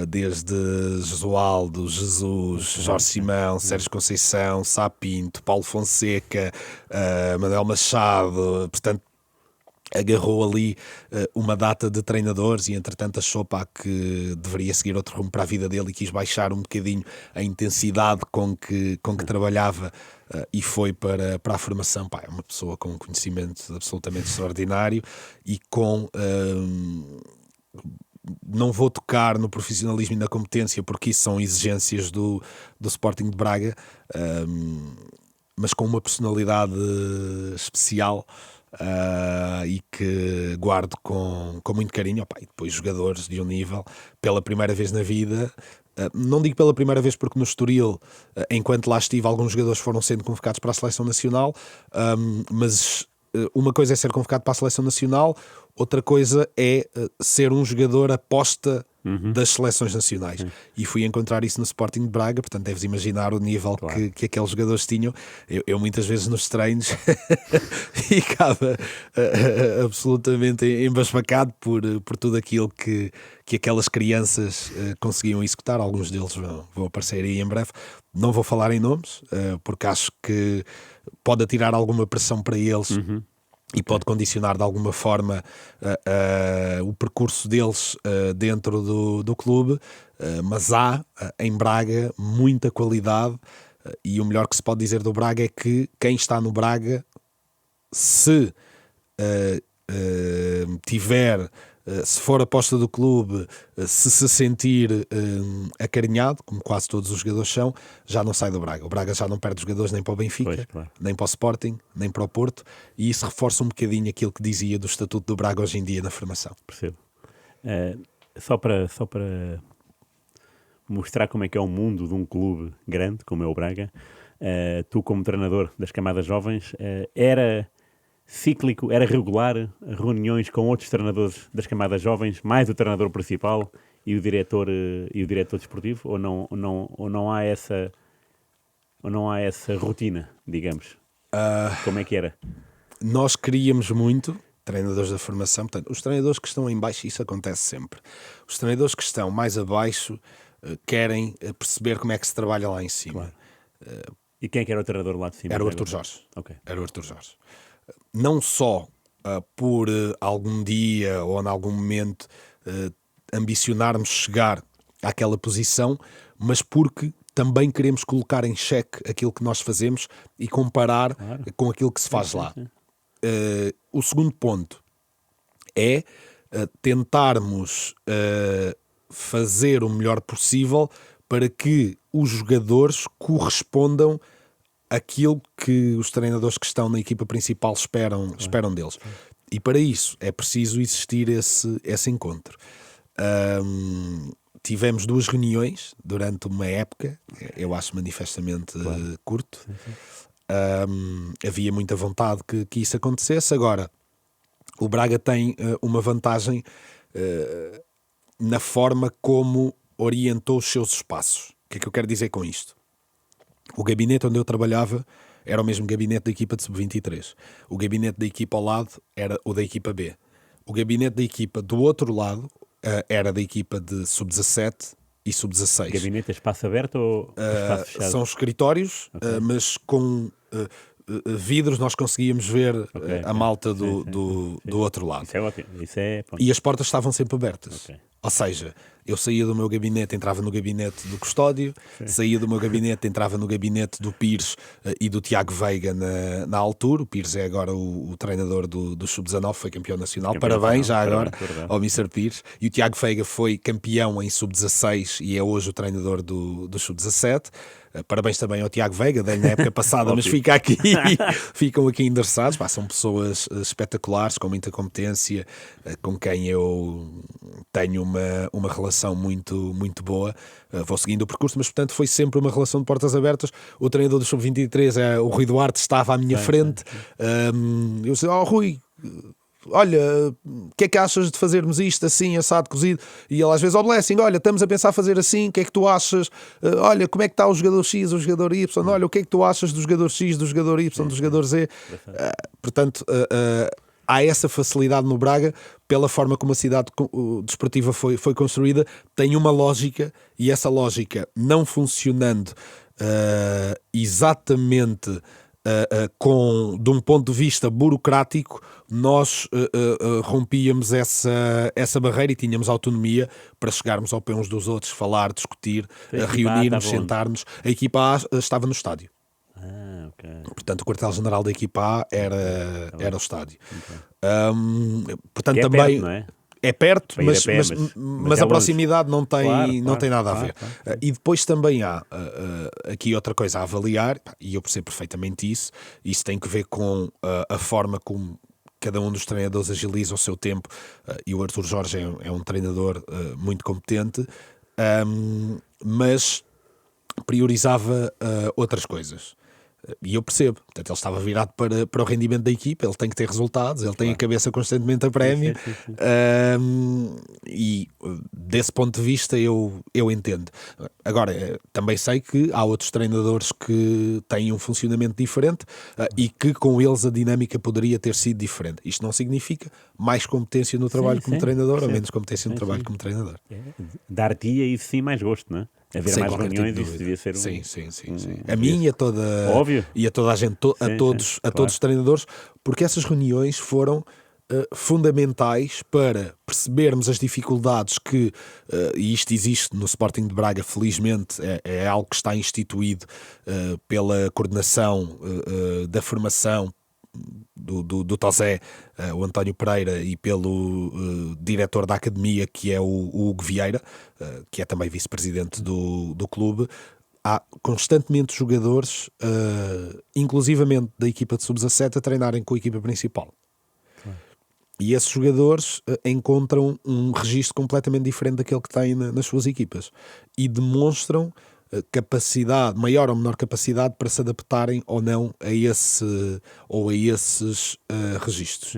desde Jesualdo, Jesus, Jorge Simão, Sérgio Conceição, Sá Pinto, Paulo Fonseca, Manuel Machado. Portanto, agarrou ali uma data de treinadores e entretanto achou que deveria seguir outro rumo para a vida dele e quis baixar um bocadinho a intensidade com que trabalhava, e foi para a formação. É uma pessoa com um conhecimento absolutamente extraordinário e com... não vou tocar no profissionalismo e na competência porque isso são exigências do Sporting de Braga, mas com uma personalidade especial, e que guardo com muito carinho. E depois jogadores de um nível, pela primeira vez na vida, não digo pela primeira vez porque no Estoril, enquanto lá estive, alguns jogadores foram sendo convocados para a Seleção Nacional, mas uma coisa é ser convocado para a Seleção Nacional, outra coisa é ser um jogador aposta das seleções nacionais. E fui encontrar isso no Sporting de Braga. Portanto, deves imaginar o nível que aqueles jogadores tinham. Eu muitas vezes nos treinos ficava absolutamente embasbacado por tudo aquilo que aquelas crianças conseguiam executar. Alguns deles vão aparecer aí em breve. Não vou falar em nomes, porque acho que pode atirar alguma pressão para eles. E pode condicionar de alguma forma o percurso deles dentro do clube, mas há em Braga muita qualidade, e o melhor que se pode dizer do Braga é que quem está no Braga, se se for aposta do clube, se sentir acarinhado, como quase todos os jogadores são, já não sai do Braga. O Braga já não perde jogadores nem para o Benfica, nem para o Sporting, nem para o Porto, e isso reforça um bocadinho aquilo que dizia do estatuto do Braga hoje em dia na formação. Percebo. Só para mostrar como é que é o mundo de um clube grande, como é o Braga, tu como treinador das camadas jovens, era cíclico, era regular reuniões com outros treinadores das camadas jovens, mais o treinador principal e o diretor desportivo, ou não há essa rotina, digamos? Como é que era? Nós queríamos muito treinadores da formação. Portanto, os treinadores que estão em baixo, isso acontece sempre. Os treinadores que estão mais abaixo querem perceber como é que se trabalha lá em cima. E quem é que era o treinador lá de cima? Era o Artur Jorge. Okay. Era o Artur Jorge. Não só por algum dia ou em algum momento ambicionarmos chegar àquela posição, mas porque também queremos colocar em xeque aquilo que nós fazemos e comparar com aquilo que se faz lá. O segundo ponto é tentarmos fazer o melhor possível para que os jogadores correspondam àquilo que os treinadores que estão na equipa principal esperam deles. E para isso é preciso existir esse encontro. Tivemos 2 reuniões durante uma época, eu acho manifestamente curto. Havia muita vontade que isso acontecesse. Agora, o Braga tem uma vantagem na forma como orientou os seus espaços. O que é que eu quero dizer com isto? O gabinete onde eu trabalhava era o mesmo gabinete da equipa de sub-23. O gabinete da equipa ao lado era o da equipa B. O gabinete da equipa do outro lado era da equipa de sub-17 e sub-16. Gabinete é espaço aberto ou espaço fechado? São escritórios, mas com vidros nós conseguíamos ver a malta do outro lado. Isso é ótimo. E as portas estavam sempre abertas. Ou seja, eu saía do meu gabinete, entrava no gabinete do Custódio, saía do meu gabinete, entrava no gabinete do Pires e do Tiago Veiga na altura. O Pires é agora o treinador do Sub-19, foi campeão nacional. Parabéns já agora ao Mr. Pires. E o Tiago Veiga foi campeão em Sub-16 e é hoje o treinador do Sub-17. Parabéns também ao Tiago Veiga, dei na época passada, mas ficam aqui endereçados. São pessoas espetaculares, com muita competência, com quem eu tenho uma relação muito, muito boa. Vou seguindo o percurso, mas portanto foi sempre uma relação de portas abertas. O treinador do Sub-23, o Rui Duarte, estava à minha frente. Eu disse, Rui, olha, o que é que achas de fazermos isto assim, assado, cozido? E ele às vezes, Blessing, olha, estamos a pensar fazer assim, o que é que tu achas? Olha, como é que está o jogador X, o jogador Y? Olha, o que é que tu achas do jogador X, do jogador Y, do jogador Z? Portanto, há essa facilidade no Braga, pela forma como a cidade desportiva foi construída, tem uma lógica, e essa lógica não funcionando exatamente de um ponto de vista burocrático, nós rompíamos essa barreira e tínhamos autonomia para chegarmos ao pé uns dos outros, falar, discutir, reunirmos, sentarmos. A equipa A estava no estádio. Portanto, o quartel-general da equipa A era o estádio. Portanto, também... Perto, não é? É perto, mas a proximidade não tem nada a ver. Claro. E depois também há aqui outra coisa a avaliar, e eu percebo perfeitamente isso. Isso tem que ver com a forma como cada um dos treinadores agiliza o seu tempo, e o Artur Jorge é um treinador muito competente, mas priorizava outras coisas. E eu percebo, portanto, ele estava virado para o rendimento da equipa, ele tem que ter resultados, ele tem a cabeça constantemente a prémio. E desse ponto de vista eu entendo. Agora, também sei que há outros treinadores que têm um funcionamento diferente e que com eles a dinâmica poderia ter sido diferente. Isto não significa mais competência no trabalho como treinador ou menos competência no trabalho como treinador. Dar-te-ia isso sim mais gosto, não é? Haver mais reuniões, isso devia ser Sim. A mim e a toda a gente, todos os treinadores, porque essas reuniões foram fundamentais para percebermos as dificuldades que, e isto existe no Sporting de Braga, felizmente, é algo que está instituído pela coordenação da formação do Tosé, o António Pereira, e pelo diretor da academia, que é o Hugo Vieira, que é também vice-presidente do clube. Há constantemente jogadores, inclusivamente da equipa de sub-17, a treinarem com a equipa principal. E esses jogadores encontram um registro completamente diferente daquele que têm nas suas equipas e demonstram capacidade, maior ou menor capacidade, para se adaptarem ou não a esses registros.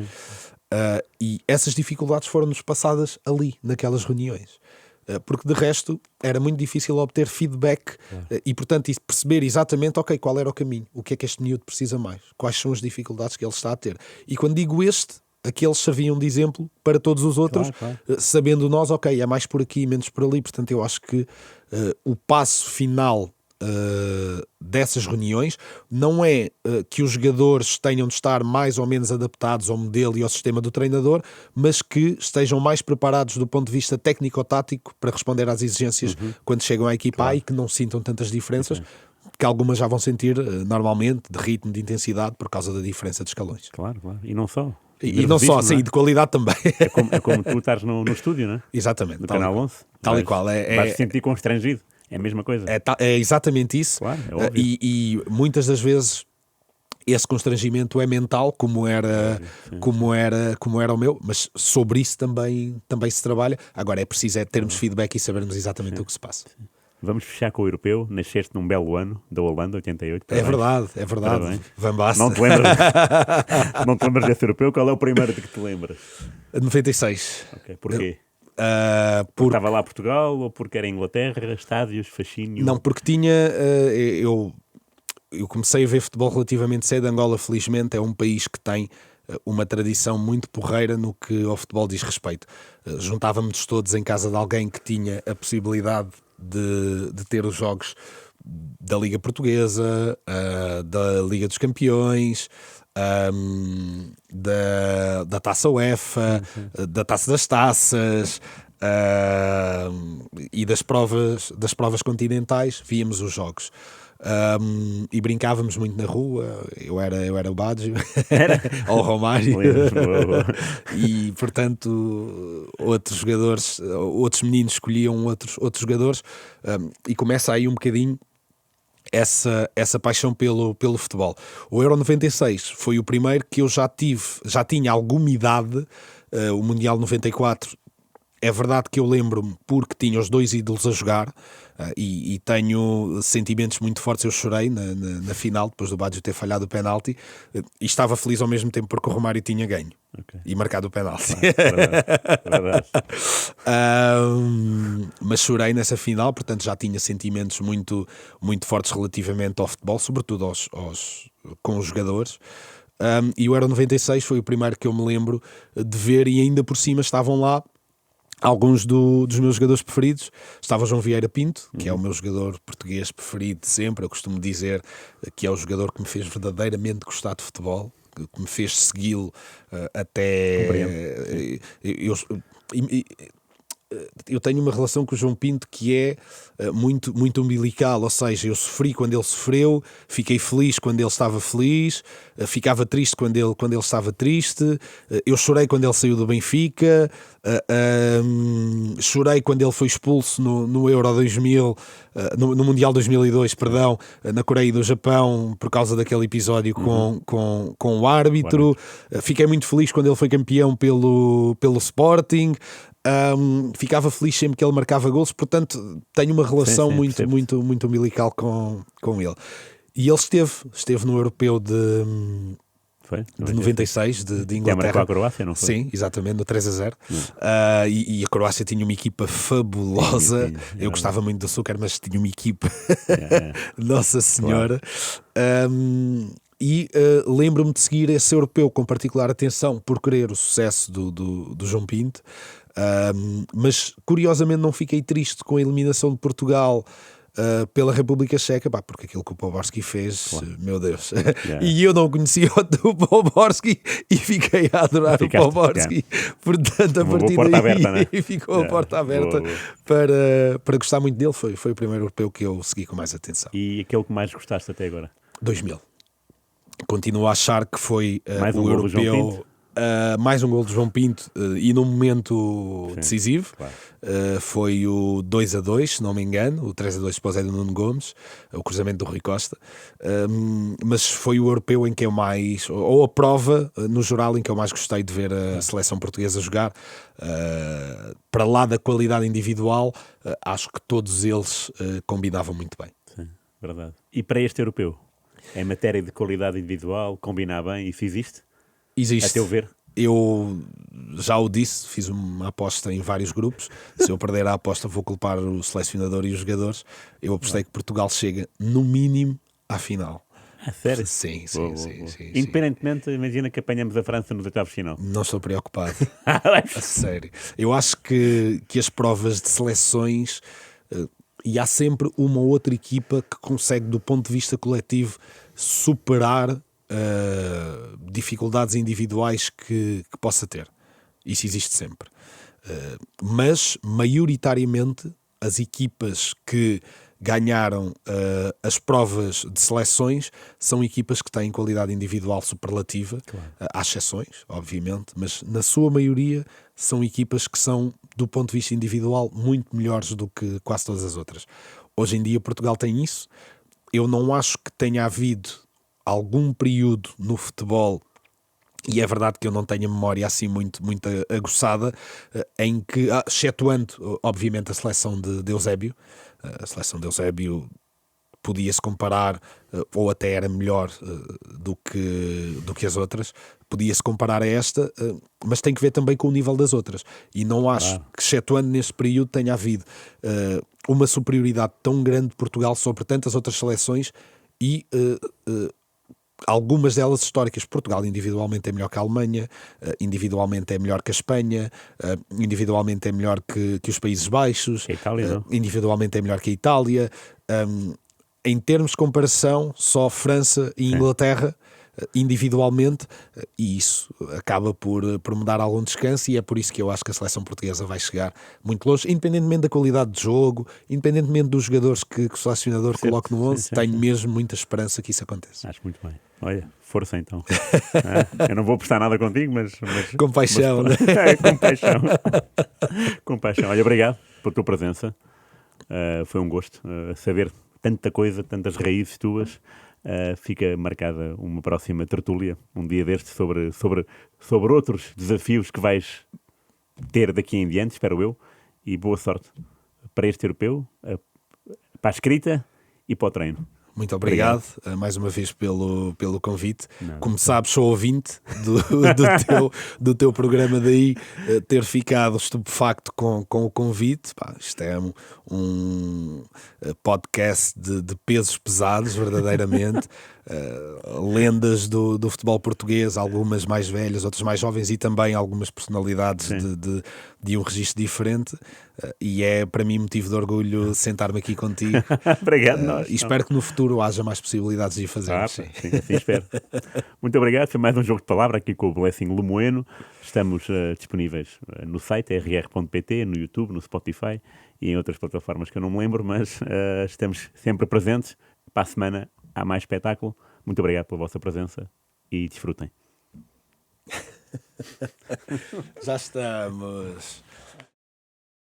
E essas dificuldades foram-nos passadas ali, naquelas reuniões. Porque de resto era muito difícil obter feedback e, portanto, perceber exatamente, qual era o caminho, o que é que este miúdo precisa mais, quais são as dificuldades que ele está a ter. E quando digo aqueles serviam de exemplo para todos os outros, sabendo nós, é mais por aqui, menos por ali. Portanto, eu acho que o passo final dessas reuniões. Não é que os jogadores tenham de estar mais ou menos adaptados ao modelo e ao sistema do treinador, mas que estejam mais preparados do ponto de vista técnico-tático para responder às exigências quando chegam à equipa A, e que não sintam tantas diferenças, que algumas já vão sentir normalmente, de ritmo, de intensidade, por causa da diferença de escalões. Claro. E não só. E não só, sim, de qualidade também. É como tu estás no estúdio, não é? Exatamente. No Canal 11. Tal e qual. Vais te sentir constrangido. É a mesma coisa. É exatamente isso. Claro, é óbvio. E muitas das vezes esse constrangimento é mental, como era o meu, mas sobre isso também se trabalha. Agora é preciso termos feedback e sabermos exatamente o que se passa. Vamos fechar com o europeu. Nasceste num belo ano da Holanda, 88. É verdade. Parabéns. Van Basten. Não te lembras desse europeu? Qual é o primeiro de que te lembras? 96. Okay. Porquê? Porque estava lá Portugal ou porque era Inglaterra, estádios, fascínio? Não, porque tinha... eu comecei a ver futebol relativamente cedo. Angola, felizmente, é um país que tem uma tradição muito porreira no que ao futebol diz respeito. Juntávamos todos em casa de alguém que tinha a possibilidade de ter os jogos da Liga Portuguesa, da Liga dos Campeões, da Taça UEFA, da Taça das Taças, e das provas continentais. Víamos os jogos. E brincávamos muito na rua. Eu era o Baggio ou o Romário. E portanto outros jogadores, outros meninos escolhiam outros jogadores, e começa aí um bocadinho essa paixão pelo futebol. O Euro 96 foi o primeiro que eu já tinha alguma idade. O Mundial 94, é verdade que eu lembro-me porque tinha os dois ídolos a jogar, e tenho sentimentos muito fortes. Eu chorei na final, depois do Baggio ter falhado o penalti, e estava feliz ao mesmo tempo porque o Romário tinha ganho e marcado o penalti. Verdade. Mas chorei nessa final, portanto já tinha sentimentos muito, muito fortes relativamente ao futebol, sobretudo com os jogadores. E o Euro 96 foi o primeiro que eu me lembro de ver, e ainda por cima estavam lá alguns dos meus jogadores preferidos. Estava o João Vieira Pinto, que é o meu jogador português preferido de sempre. Eu costumo dizer que é o jogador que me fez verdadeiramente gostar de futebol, que me fez segui-lo até... Eu tenho uma relação com o João Pinto que é muito, muito umbilical, ou seja, eu sofri quando ele sofreu, fiquei feliz quando ele estava feliz, ficava triste quando ele estava triste, eu chorei quando ele saiu do Benfica, chorei quando ele foi expulso no Euro 2000, no Mundial 2002, perdão, na Coreia e do Japão, por causa daquele episódio com o árbitro. Fiquei muito feliz quando ele foi campeão pelo Sporting. Ficava feliz sempre que ele marcava golos, portanto tenho uma relação muito, muito, muito umbilical com ele. E ele esteve no Europeu de 96 de Inglaterra. Marcou a Croácia, não foi? Sim, exatamente, no 3-0. E a Croácia tinha uma equipa fabulosa. Eu gostava muito do Açúcar, mas tinha uma equipa Nossa Senhora. Claro. E lembro-me de seguir esse europeu com particular atenção por querer o sucesso do João Pinto. Mas curiosamente não fiquei triste com a eliminação de Portugal pela República Checa, porque aquilo que o Poborski fez, meu Deus. E eu não conhecia o Poborski e fiquei a adorar o Poborski. Portanto, a partir daí ficou a porta aberta para gostar muito dele. Foi o primeiro europeu que eu segui com mais atenção. E aquele que mais gostaste até agora? 2000. Continuo a achar que foi o europeu... mais um gol de João Pinto, e num momento decisivo. Claro. Foi o 2-2, se não me engano, o 3-2 depois é do Nuno Gomes, o cruzamento do Rui Costa, mas foi o europeu em que eu mais, ou a prova no geral, em que eu mais gostei de ver a seleção portuguesa jogar. Para lá da qualidade individual, acho que todos eles combinavam muito bem. Sim, verdade. E para este europeu, em matéria de qualidade individual, combinar bem, isso existe? Existe. A teu ver? Eu já o disse, fiz uma aposta em vários grupos. Se eu perder a aposta, vou culpar o selecionador e os jogadores. Eu apostei que Portugal chega, no mínimo, à final. Sério? Sim. Independentemente, imagina que apanhamos a França nos oitavos de final. Não estou preocupado. A sério. Eu acho que as provas de seleções... e há sempre uma outra equipa que consegue, do ponto de vista coletivo, superar dificuldades individuais que possa ter. Isso existe sempre. Mas, maioritariamente, as equipas que ganharam as provas de seleções são equipas que têm qualidade individual superlativa. Claro. Há exceções, obviamente, mas na sua maioria são equipas que são, do ponto de vista individual, muito melhores do que quase todas as outras. Hoje em dia Portugal tem isso. Eu não acho que tenha havido algum período no futebol, e é verdade que eu não tenho a memória assim muito aguçada, em que, excetuando obviamente a seleção de Eusébio, a seleção de Eusébio podia-se comparar, ou até era melhor do que as outras, podia-se comparar a esta, mas tem que ver também com o nível das outras, e não acho que, excetuando nesse período, tenha havido uma superioridade tão grande de Portugal sobre tantas outras seleções, e algumas delas históricas. Portugal individualmente é melhor que a Alemanha, individualmente é melhor que a Espanha, individualmente é melhor que os Países Baixos, a Itália, individualmente é melhor que a Itália. Em termos de comparação, só França e Inglaterra individualmente, e isso acaba por me dar algum descanso, e é por isso que eu acho que a seleção portuguesa vai chegar muito longe, independentemente da qualidade de jogo, independentemente dos jogadores que o selecionador coloque no 11, tenho mesmo muita esperança que isso aconteça. Acho muito bem. Olha, força então. Eu não vou prestar nada contigo, mas com paixão, mas, com paixão. Com paixão. Olha, obrigado pela tua presença. Foi um gosto saber tanta coisa, tantas raízes tuas. Fica marcada uma próxima tertúlia, um dia destes, sobre outros desafios que vais ter daqui em diante, espero eu, e boa sorte para este europeu, para a escrita e para o treino. Muito obrigado mais uma vez pelo convite. Não, como sabes, sou ouvinte do teu programa, daí ter ficado estupefacto com o convite. Isto é um podcast de pesos pesados, verdadeiramente. Lendas do futebol português, algumas mais velhas, outras mais jovens, e também algumas personalidades de um registro diferente, e é para mim motivo de orgulho sentar-me aqui contigo. Obrigado, nós. E espero que no futuro haja mais possibilidades de fazer. Sim, assim espero. Muito obrigado, foi mais um jogo de palavra aqui com o Blessing Lemoeno. Estamos disponíveis no site rr.pt, no YouTube, no Spotify e em outras plataformas que eu não me lembro, mas estamos sempre presentes. Para a semana há mais espetáculo. Muito obrigado pela vossa presença e desfrutem. Já estamos.